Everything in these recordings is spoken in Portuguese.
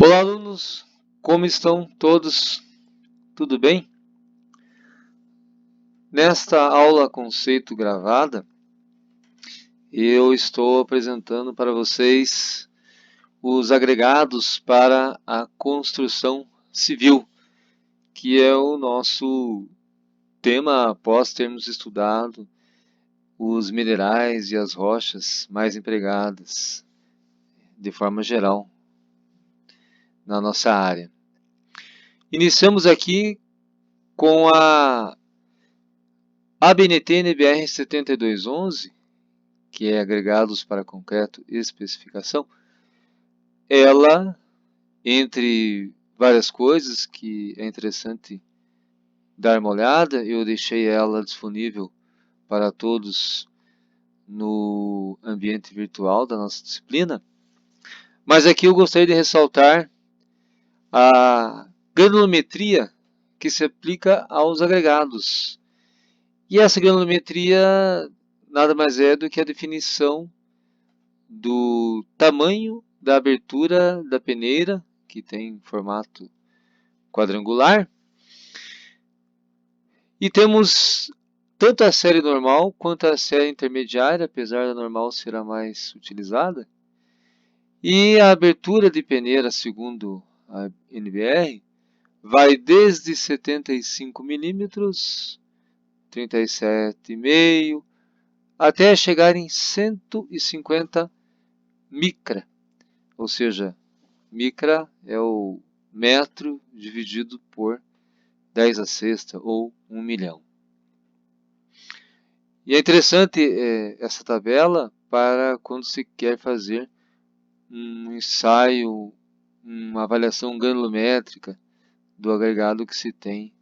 Olá, alunos! Como estão todos? Tudo bem? Nesta aula conceito gravada, eu estou apresentando para vocês os agregados para a construção civil, que é o nosso tema após termos estudado os minerais e as rochas mais empregadas, de forma geral, na nossa área. Iniciamos aqui com a ABNT NBR 7211, que é agregados para concreto e especificação. Ela, entre várias coisas que é interessante dar uma olhada, eu deixei ela disponível para todos no ambiente virtual da nossa disciplina. Mas aqui eu gostaria de ressaltar a granulometria que se aplica aos agregados. E essa granulometria nada mais é do que a definição do tamanho da abertura da peneira, que tem formato quadrangular. E temos tanto a série normal quanto a série intermediária, apesar da normal ser a mais utilizada. E a abertura de peneira, segundo a NBR, vai desde 75 mm, 37,5 até chegar em 150 micra, ou seja, micra é o metro dividido por 10 a sexta ou 1 milhão. E é interessante essa tabela para quando se quer fazer um ensaio, uma avaliação granulométrica do agregado que se tem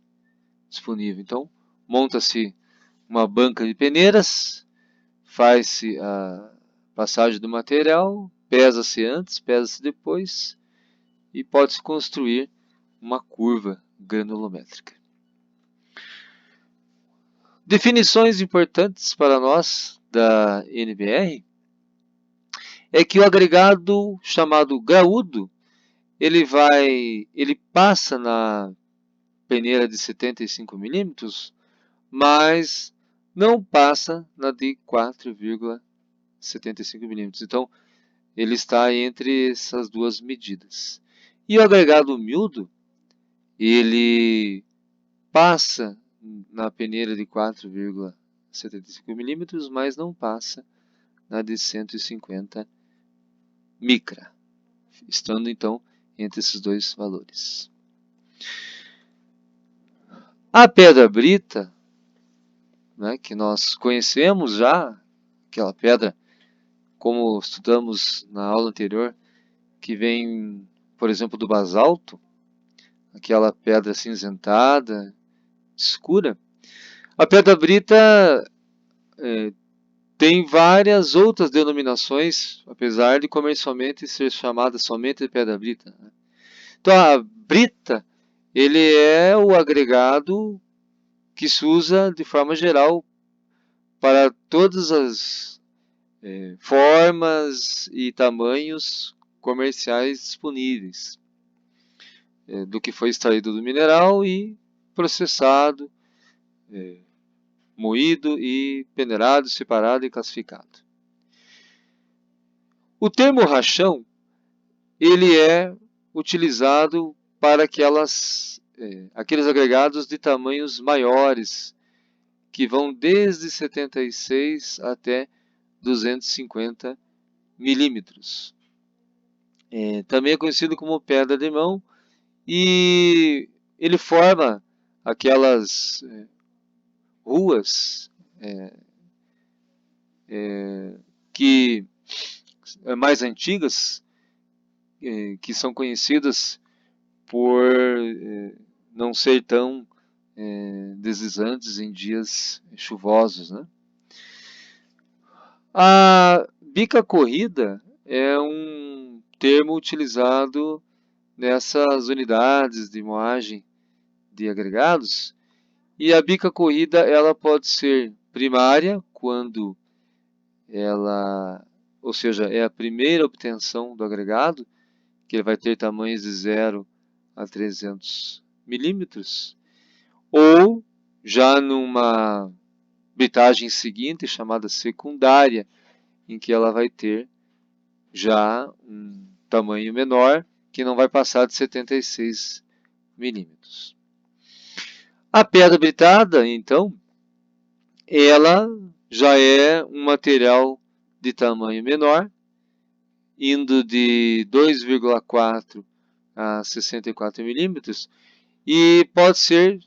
disponível. Então, monta-se uma banca de peneiras, faz-se a passagem do material, pesa-se antes, pesa-se depois e pode-se construir uma curva granulométrica. Definições importantes para nós da NBR é que o agregado chamado graúdo, ele passa na peneira de 75 mm, mas não passa na de 4,75 mm. Então, ele está entre essas duas medidas. E o agregado miúdo, ele passa na peneira de 4,75 mm, mas não passa na de 150 micra, estando então entre esses dois valores. A pedra brita, né, que nós conhecemos já, aquela pedra, como estudamos na aula anterior, que vem, por exemplo, do basalto, aquela pedra acinzentada, escura. A pedra brita tem várias outras denominações, apesar de comercialmente ser chamada somente de pedra brita. Então a brita, ele é o agregado que se usa de forma geral para todas as formas e tamanhos comerciais disponíveis, do que foi extraído do mineral e processado, moído e peneirado, separado e classificado. O termo rachão, ele é utilizado para aqueles agregados de tamanhos maiores, que vão desde 76 até 250 milímetros. Também é conhecido como pedra de mão, e ele forma aquelas ruas que mais antigas, que são conhecidas por não ser tão deslizantes em dias chuvosos, né? A bica corrida é um termo utilizado nessas unidades de moagem de agregados, e a bica corrida ela pode ser primária, quando ela, ou seja, é a primeira obtenção do agregado, que ele vai ter tamanhos de 0 a 300 milímetros, ou já numa britagem seguinte, chamada secundária, em que ela vai ter já um tamanho menor, que não vai passar de 76 milímetros. A pedra britada, então, ela já é um material de tamanho menor, indo de 2,4 a 64 milímetros, e pode ser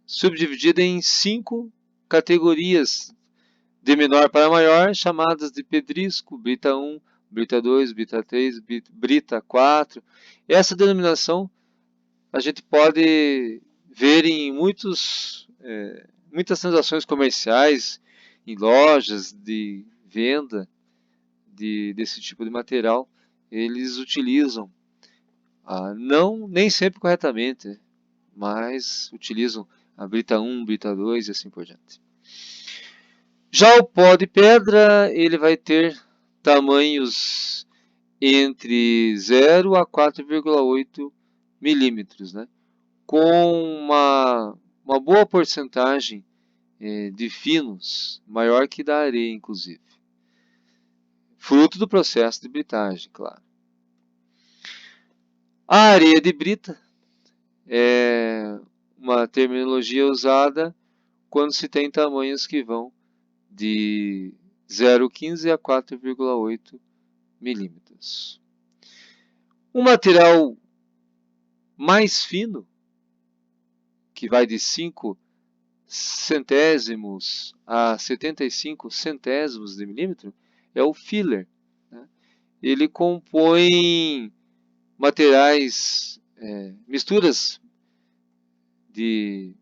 subdividida em 5 categorias de menor para maior, chamadas de pedrisco, brita 1, brita 2, brita 3, brita 4. Essa denominação a gente pode ver em muitas transações comerciais, em lojas de venda desse tipo de material. Eles utilizam, nem sempre corretamente, mas utilizam a brita 1, brita 2 e assim por diante. Já o pó de pedra, ele vai ter tamanhos entre 0 a 4,8 milímetros, né? Com uma boa porcentagem de finos, maior que da areia, inclusive. Fruto do processo de britagem, claro. A areia de brita é uma terminologia usada quando se tem tamanhos que vão de 0,15 a 4,8 milímetros. Um material mais fino, que vai de 5 centésimos a 75 centésimos de milímetro, é o filler, né? Ele compõe materiais, misturas de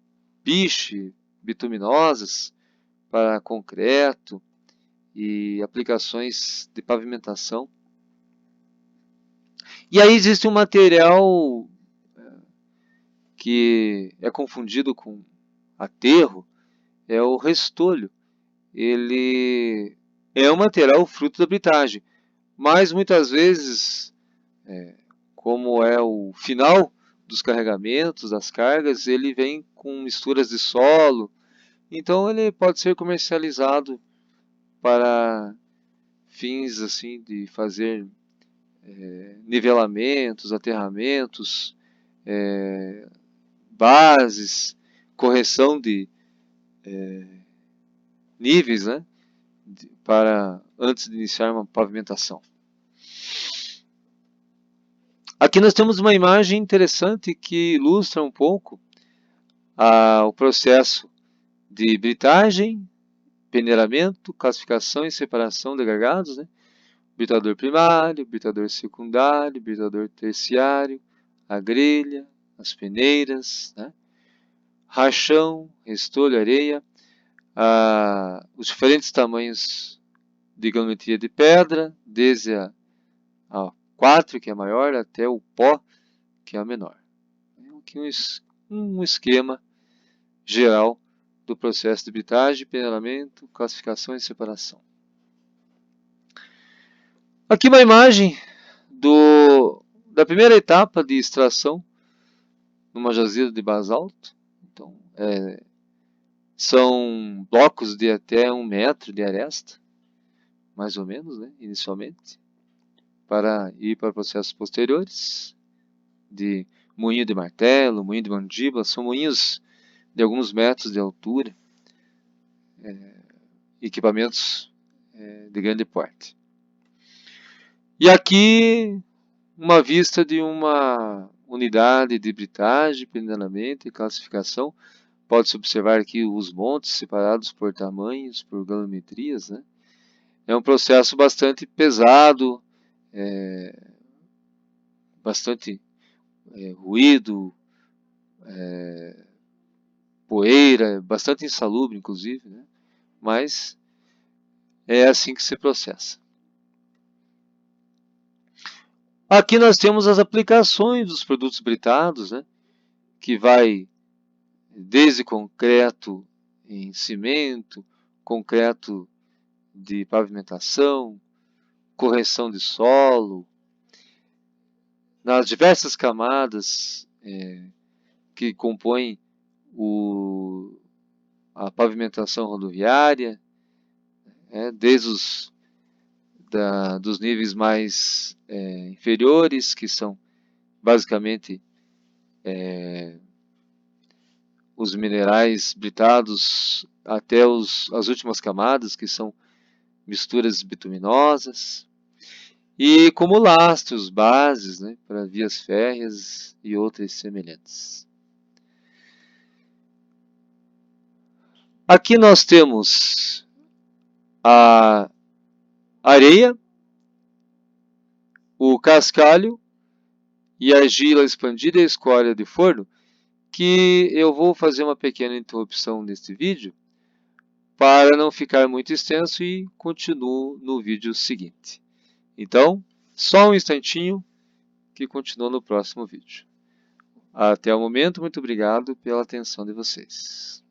piche, bituminosas para concreto e aplicações de pavimentação. E aí existe um material que é confundido com aterro, é o restolho. Ele é um material fruto da britagem, mas muitas vezes, como é o final dos carregamentos, das cargas, ele vem com misturas de solo, então ele pode ser comercializado para fins assim de fazer nivelamentos, aterramentos, bases, correção de níveis, né, para antes de iniciar uma pavimentação. Aqui nós temos uma imagem interessante que ilustra um pouco o processo de britagem, peneiramento, classificação e separação de gargados, né? Britador primário, britador secundário, britador terciário, a grelha, as peneiras, né? Rachão, restolho, areia, os diferentes tamanhos de granulometria de pedra, desde a 4, que é a maior, até o pó, que é a menor. Aqui um esquema geral do processo de britagem, peneiramento, classificação e separação. Aqui uma imagem da primeira etapa de extração numa jazida de basalto. Então, são blocos de até 1 metro de aresta, mais ou menos, né, inicialmente, para ir para processos posteriores de moinho de martelo, moinho de mandíbula. São moinhos de alguns metros de altura, equipamentos de grande porte. E aqui uma vista de uma unidade de britagem, peneiramento e classificação. Pode-se observar aqui os montes separados por tamanhos, por granulometrias, né? É um processo bastante pesado, bastante ruído, poeira, bastante insalubre, inclusive, né? Mas é assim que se processa. Aqui nós temos as aplicações dos produtos britados, né? Que vai desde concreto em cimento, concreto de pavimentação, correção de solo, nas diversas camadas que compõem a pavimentação rodoviária, desde dos níveis mais inferiores, que são basicamente os minerais britados, até as últimas camadas, que são misturas bituminosas, e como lastros, bases, né, para vias férreas e outras semelhantes. Aqui nós temos a areia, o cascalho e a argila expandida e a escória de forno, que eu vou fazer uma pequena interrupção neste vídeo para não ficar muito extenso e continuo no vídeo seguinte. Então, só um instantinho que continua no próximo vídeo. Até o momento, muito obrigado pela atenção de vocês.